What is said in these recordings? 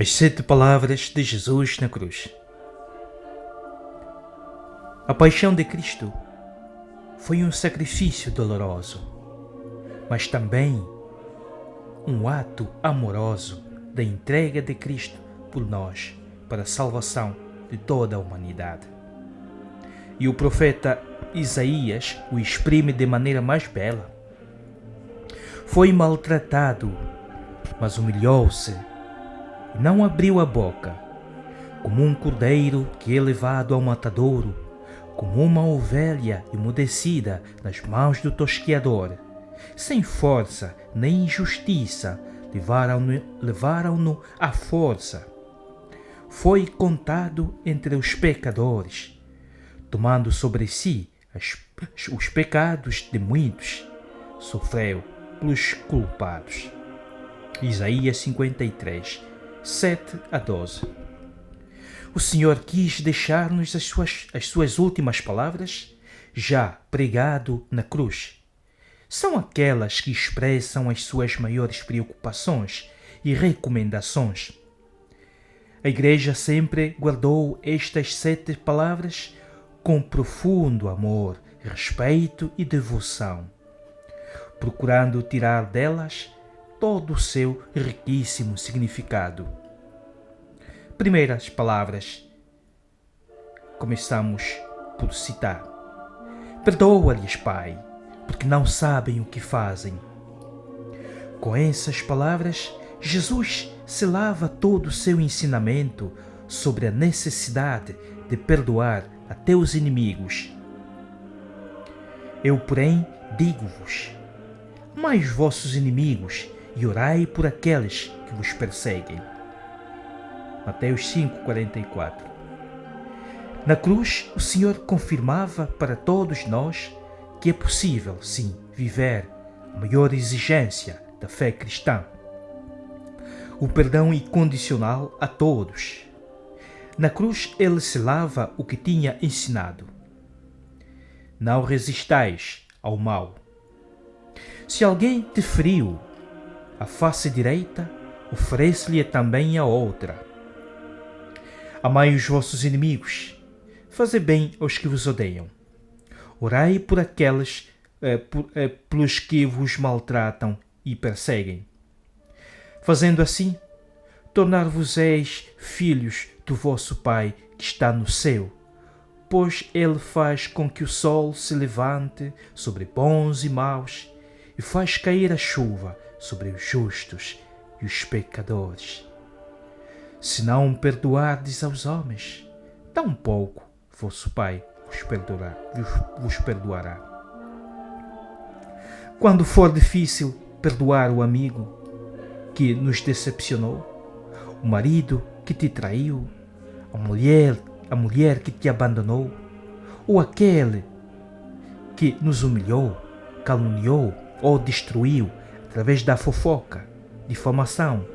As 7 palavras de Jesus na cruz. A paixão de Cristo foi um sacrifício doloroso, mas também um ato amoroso da entrega de Cristo por nós para a salvação de toda a humanidade. E o profeta Isaías o exprime de maneira mais bela. Foi maltratado, mas humilhou-se e não abriu a boca, como um cordeiro que é levado ao matadouro, como uma ovelha emudecida nas mãos do tosqueador. Sem força nem justiça levaram-no à força. Foi contado entre os pecadores, tomando sobre si os pecados de muitos, sofreu pelos culpados. Isaías 53, 7 a 12. O Senhor quis deixar-nos as suas últimas palavras, já pregado na cruz. São aquelas que expressam as suas maiores preocupações e recomendações. A Igreja sempre guardou estas 7 palavras com profundo amor, respeito e devoção, procurando tirar delas todo o seu riquíssimo significado. Primeiras palavras, começamos por citar: perdoa-lhes, Pai, porque não sabem o que fazem. Com essas palavras, Jesus selava todo o seu ensinamento sobre a necessidade de perdoar até os inimigos. Eu, porém, digo-vos: amai os vossos inimigos e orai por aqueles que vos perseguem. Mateus 5,44. Na cruz, o Senhor confirmava para todos nós que é possível, sim, viver a maior exigência da fé cristã: o perdão incondicional a todos. Na cruz, ele selava o que tinha ensinado: não resistais ao mal. Se alguém te feriu a face direita, oferece-lhe também a outra. Amai os vossos inimigos, fazei bem aos que vos odeiam. Orai por aqueles pelos que vos maltratam e perseguem. Fazendo assim, tornar-vos-eis filhos do vosso Pai que está no céu, pois Ele faz com que o sol se levante sobre bons e maus e faz cair a chuva sobre os justos e os pecadores. Se não perdoardes aos homens, tampouco vosso Pai vos perdoará. Quando for difícil perdoar o amigo que nos decepcionou, o marido que te traiu, a mulher que te abandonou, ou aquele que nos humilhou, caluniou ou destruiu através da fofoca, difamação,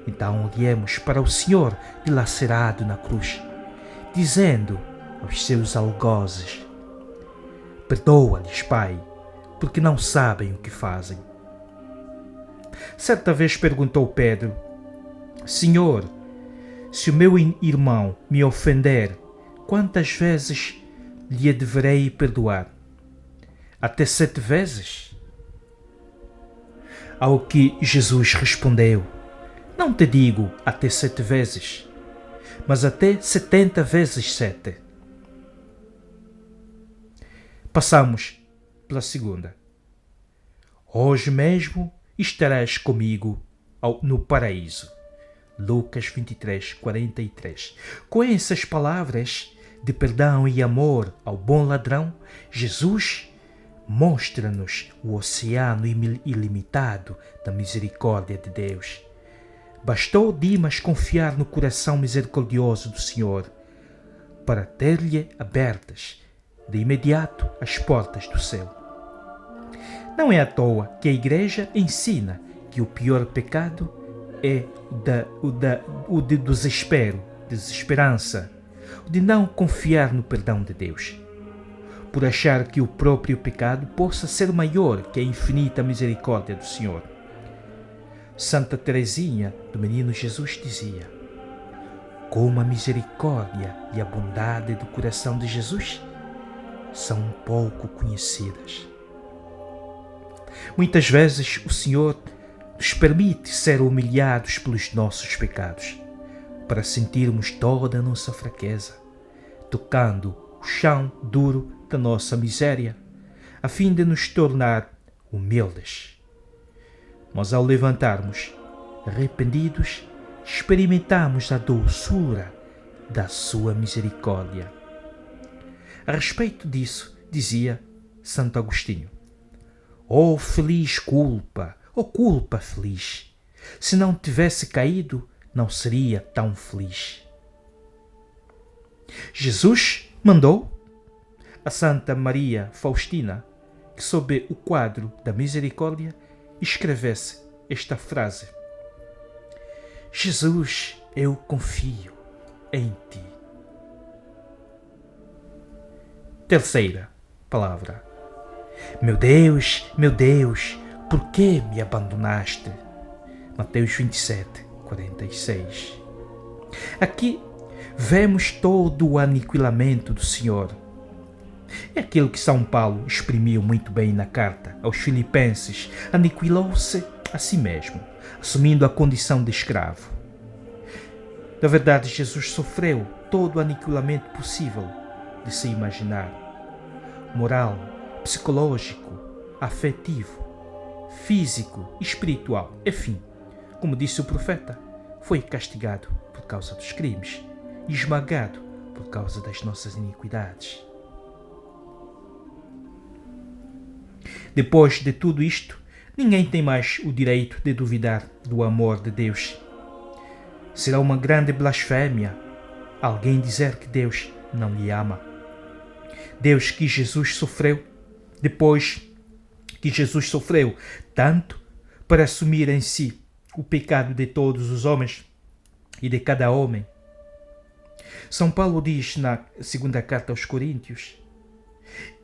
então olhemos para o Senhor dilacerado na cruz, dizendo aos seus algozes: perdoa-lhes, Pai, porque não sabem o que fazem. Certa vez perguntou Pedro: Senhor, se o meu irmão me ofender, quantas vezes lhe deverei perdoar? Até 7 vezes? Ao que Jesus respondeu: não te digo até 7 vezes, mas até 70 vezes 7. Passamos pela segunda. Hoje mesmo estarás comigo no paraíso. Lucas 23, 43. Com essas palavras de perdão e amor ao bom ladrão, Jesus mostra-nos o oceano ilimitado da misericórdia de Deus. Bastou Dimas confiar no coração misericordioso do Senhor para ter-lhe abertas de imediato as portas do céu. Não é à toa que a Igreja ensina que o pior pecado é o de desespero, desesperança, o de não confiar no perdão de Deus, por achar que o próprio pecado possa ser maior que a infinita misericórdia do Senhor. Santa Teresinha do Menino Jesus dizia: como a misericórdia e a bondade do coração de Jesus são pouco conhecidas. Muitas vezes o Senhor nos permite ser humilhados pelos nossos pecados, para sentirmos toda a nossa fraqueza, tocando o chão duro da nossa miséria, a fim de nos tornar humildes. Mas ao levantarmos arrependidos, experimentamos a doçura da sua misericórdia. A respeito disso, dizia Santo Agostinho: oh feliz culpa, oh culpa feliz, se não tivesse caído, não seria tão feliz. Jesus mandou a Santa Maria Faustina que, sob o quadro da misericórdia, escrevesse esta frase: Jesus, eu confio em ti. Terceira palavra: meu Deus, por que me abandonaste? Mateus 27, 46. Aqui vemos todo o aniquilamento do Senhor. É aquilo que São Paulo exprimiu muito bem na carta aos Filipenses: aniquilou-se a si mesmo, assumindo a condição de escravo. Na verdade, Jesus sofreu todo o aniquilamento possível de se imaginar: moral, psicológico, afetivo, físico, espiritual. Enfim, como disse o profeta, foi castigado por causa dos crimes e esmagado por causa das nossas iniquidades. Depois de tudo isto, ninguém tem mais o direito de duvidar do amor de Deus. Será uma grande blasfémia alguém dizer que Deus não lhe ama. Deus que Jesus sofreu, depois que Jesus sofreu tanto para assumir em si o pecado de todos os homens e de cada homem. São Paulo diz na segunda carta aos Coríntios: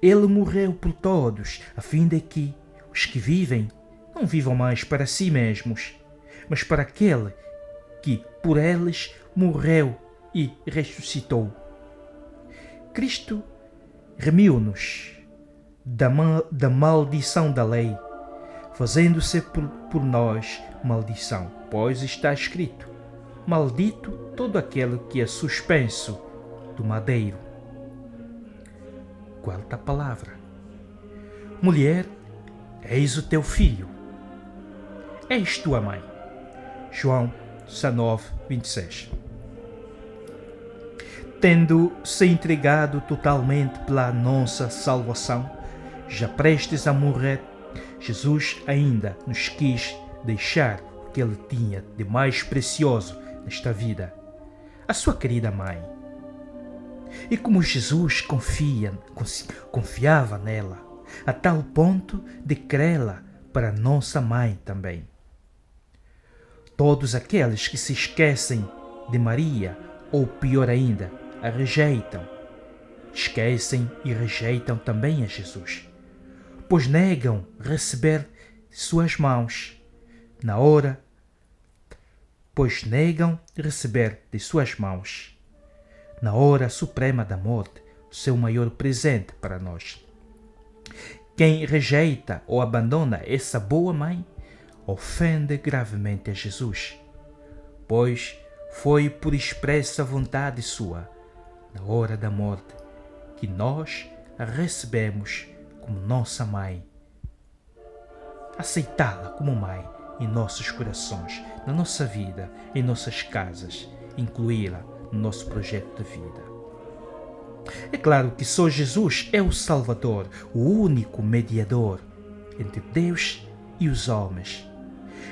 ele morreu por todos, a fim de que os que vivem não vivam mais para si mesmos, mas para aquele que por eles morreu e ressuscitou. Cristo remiu-nos da maldição da lei, fazendo-se por nós maldição, pois está escrito: maldito todo aquele que é suspenso do madeiro. Quarta palavra: mulher, eis o teu filho, és tua mãe. João 19, 26. Tendo-se entregado totalmente pela nossa salvação, já prestes a morrer, Jesus ainda nos quis deixar o que ele tinha de mais precioso nesta vida: a sua querida mãe. E como Jesus confiava nela, a tal ponto de crê-la para nossa mãe também. Todos aqueles que se esquecem de Maria, ou pior ainda, a rejeitam, esquecem e rejeitam também a Jesus, pois negam receber de suas mãos na hora suprema da morte, o seu maior presente para nós. Quem rejeita ou abandona essa boa mãe ofende gravemente a Jesus, pois foi por expressa vontade sua, na hora da morte, que nós a recebemos como nossa mãe. Aceitá-la como mãe em nossos corações, na nossa vida, em nossas casas, incluí-la no nosso projeto de vida. É claro que só Jesus é o Salvador, o único mediador entre Deus e os homens.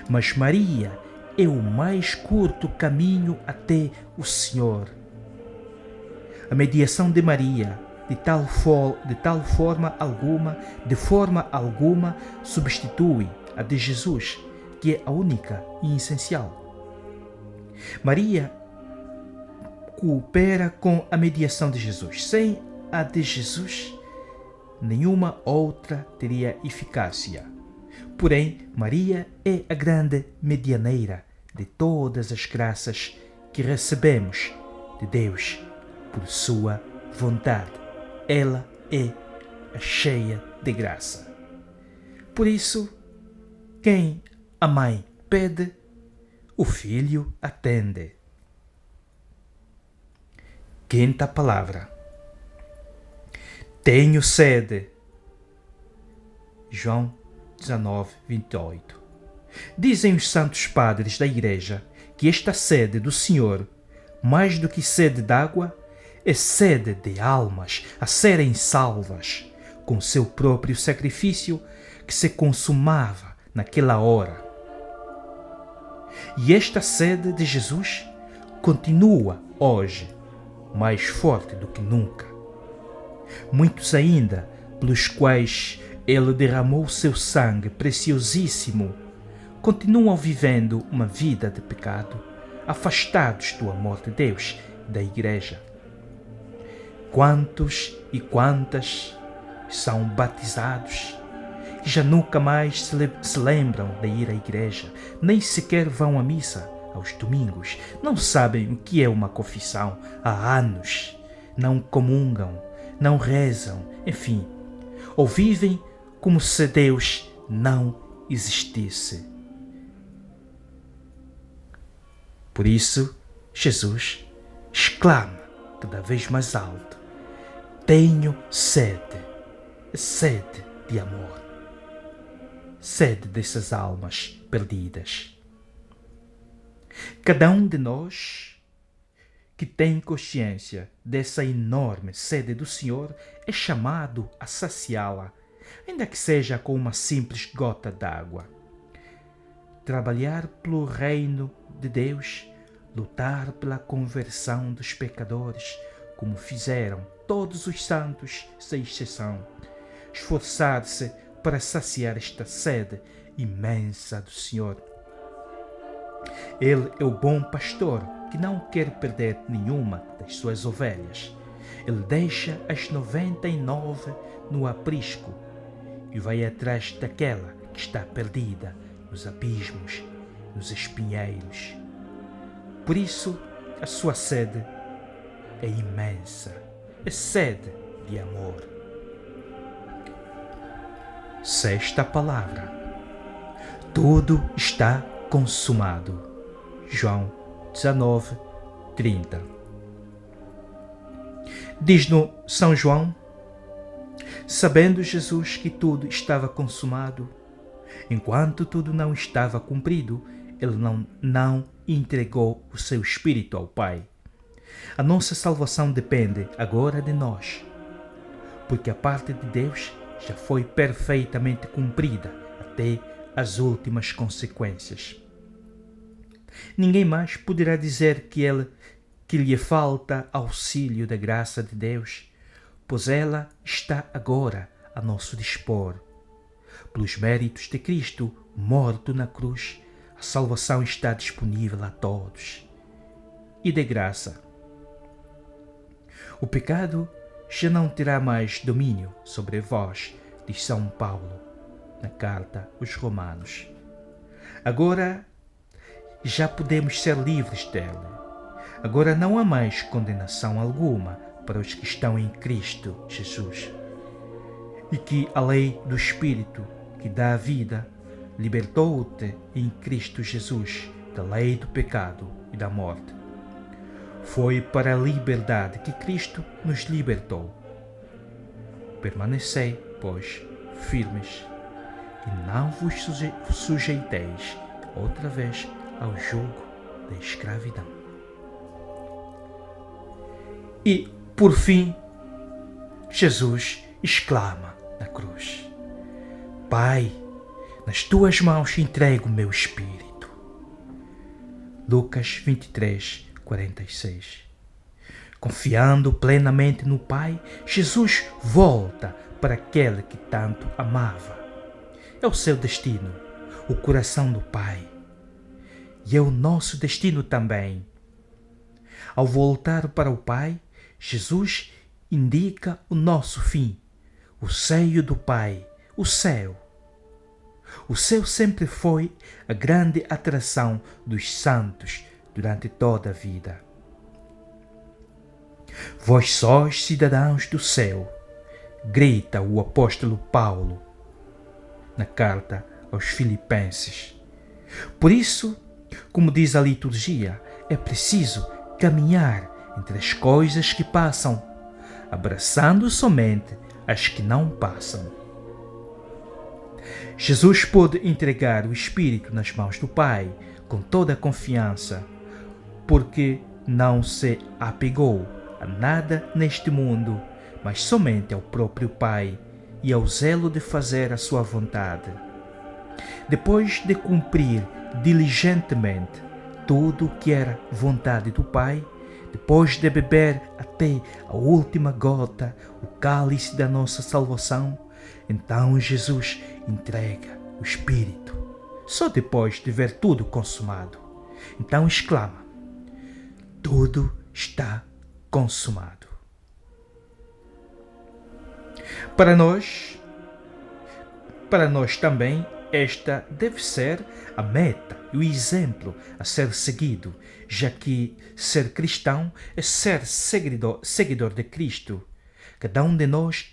Mas Maria é o mais curto caminho até o Senhor. A mediação de Maria, de forma alguma, substitui a de Jesus, que é a única e essencial. Maria coopera com a mediação de Jesus. Sem a de Jesus, nenhuma outra teria eficácia. Porém, Maria é a grande medianeira de todas as graças que recebemos de Deus por sua vontade. Ela é a cheia de graça. Por isso, quem a mãe pede, o filho atende. Quinta palavra. Tenho sede. João 19, 28. Dizem os santos padres da Igreja que esta sede do Senhor, mais do que sede d'água, é sede de almas a serem salvas com seu próprio sacrifício que se consumava naquela hora. E esta sede de Jesus continua hoje, mais forte do que nunca. Muitos ainda, pelos quais ele derramou seu sangue preciosíssimo, continuam vivendo uma vida de pecado, afastados do amor de Deus e da Igreja. Quantos e quantas são batizados e já nunca mais se lembram de ir à igreja, nem sequer vão à missa aos domingos, não sabem o que é uma confissão há anos, não comungam, não rezam, enfim, ou vivem como se Deus não existisse. Por isso, Jesus exclama cada vez mais alto: tenho sede, sede de amor, sede dessas almas perdidas. Cada um de nós que tem consciência dessa enorme sede do Senhor é chamado a saciá-la, ainda que seja com uma simples gota d'água. Trabalhar pelo reino de Deus, lutar pela conversão dos pecadores, como fizeram todos os santos, sem exceção. Esforçar-se para saciar esta sede imensa do Senhor. Ele é o bom pastor que não quer perder nenhuma das suas ovelhas. Ele deixa as 99 no aprisco e vai atrás daquela que está perdida nos abismos, nos espinheiros. Por isso, a sua sede é imensa, é sede de amor. Sexta palavra. Tudo está consumado. João 19, 30. Diz-no São João: sabendo Jesus que tudo estava consumado, enquanto tudo não estava cumprido, ele não entregou o seu Espírito ao Pai. A nossa salvação depende agora de nós, porque a parte de Deus já foi perfeitamente cumprida até as últimas consequências. Ninguém mais poderá dizer que lhe falta auxílio da graça de Deus, pois ela está agora a nosso dispor. Pelos méritos de Cristo, morto na cruz, a salvação está disponível a todos. E de graça. O pecado já não terá mais domínio sobre vós, diz São Paulo na carta aos Romanos. Agora já podemos ser livres dele. Agora não há mais condenação alguma para os que estão em Cristo Jesus. E que a lei do Espírito que dá a vida libertou-te em Cristo Jesus da lei do pecado e da morte. Foi para a liberdade que Cristo nos libertou. Permanecei, pois, firmes, e não vos sujeiteis outra vez ao jugo da escravidão. E, por fim, Jesus exclama na cruz: Pai, nas tuas mãos entrego o meu espírito. Lucas 23, 46. Confiando plenamente no Pai, Jesus volta para aquele que tanto amava. É o seu destino, o coração do Pai. E é o nosso destino também. Ao voltar para o Pai, Jesus indica o nosso fim, o seio do Pai, o céu. O céu sempre foi a grande atração dos santos durante toda a vida. Vós sois cidadãos do céu, grita o apóstolo Paulo na carta aos Filipenses. Por isso, como diz a liturgia, é preciso caminhar entre as coisas que passam, abraçando somente as que não passam. Jesus pôde entregar o Espírito nas mãos do Pai com toda a confiança, porque não se apegou a nada neste mundo, mas somente ao próprio Pai e ao zelo de fazer a sua vontade. Depois de cumprir diligentemente tudo o que era vontade do Pai, depois de beber até a última gota o cálice da nossa salvação, então Jesus entrega o Espírito, só depois de ver tudo consumado. Então exclama: tudo está consumado. Para nós também, esta deve ser a meta e o exemplo a ser seguido, já que ser cristão é ser seguidor de Cristo. Cada um de nós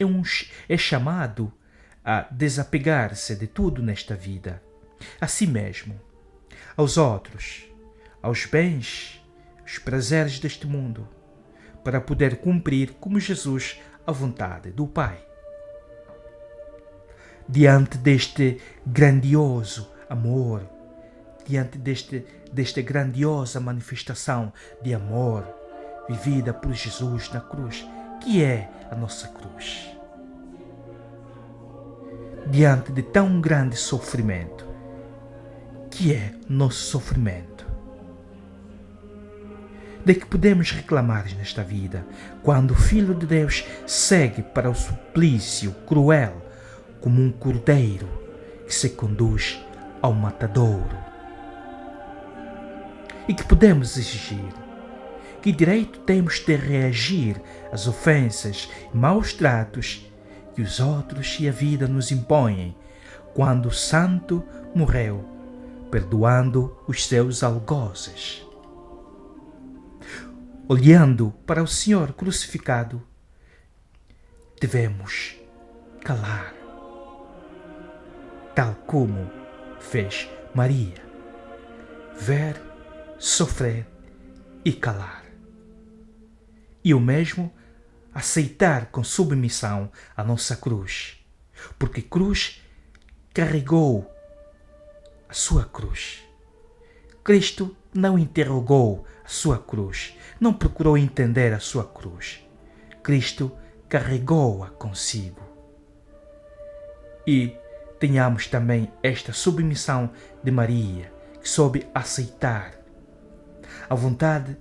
é chamado a desapegar-se de tudo nesta vida, a si mesmo, aos outros, aos bens, aos prazeres deste mundo, para poder cumprir como Jesus a vontade do Pai. Diante deste grandioso amor, diante desta grandiosa manifestação de amor vivida por Jesus na cruz, que é a nossa cruz. Diante de tão grande sofrimento, que é nosso sofrimento. De que podemos reclamar nesta vida, quando o Filho de Deus segue para o suplício cruel, como um cordeiro que se conduz ao matadouro? E que podemos exigir? Que direito temos de reagir às ofensas e maus tratos que os outros e a vida nos impõem, quando o santo morreu, perdoando os seus algozes? Olhando para o Senhor crucificado, devemos calar, tal como fez Maria, ver, sofrer e calar. E o mesmo aceitar com submissão a nossa cruz, porque cruz carregou a sua cruz. Cristo não interrogou a sua cruz, não procurou entender a sua cruz. Cristo carregou-a consigo. E tenhamos também esta submissão de Maria, que soube aceitar a vontade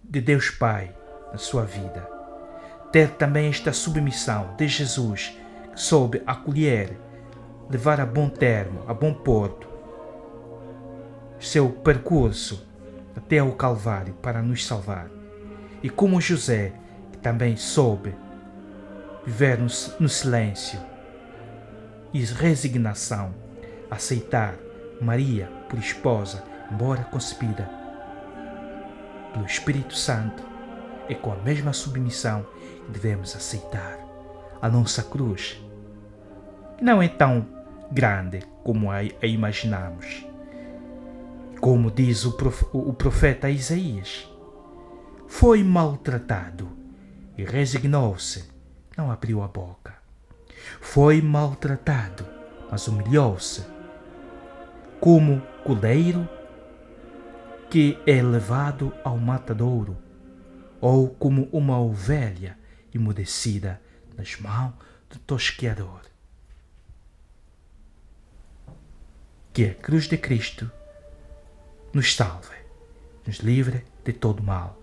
de Deus Pai na sua vida. Ter também esta submissão de Jesus, que soube acolher, levar a bom termo, a bom porto, seu percurso até ao Calvário para nos salvar. E como José, que também soube viver no silêncio e resignação, aceitar Maria por esposa, embora concebida pelo Espírito Santo, é com a mesma submissão que devemos aceitar a nossa cruz, que não é tão grande como a imaginamos. Como diz o profeta Isaías, foi maltratado e resignou-se, não abriu a boca. Foi maltratado, mas humilhou-se, como cordeiro que é levado ao matadouro, ou como uma ovelha emudecida nas mãos do tosqueador. Que a cruz de Cristo nos salve, nos livre de todo mal.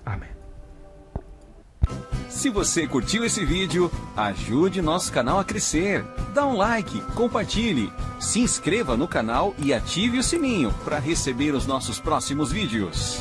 Amém. Se você curtiu esse vídeo, ajude nosso canal a crescer. Dá um like, compartilhe, se inscreva no canal e ative o sininho para receber os nossos próximos vídeos.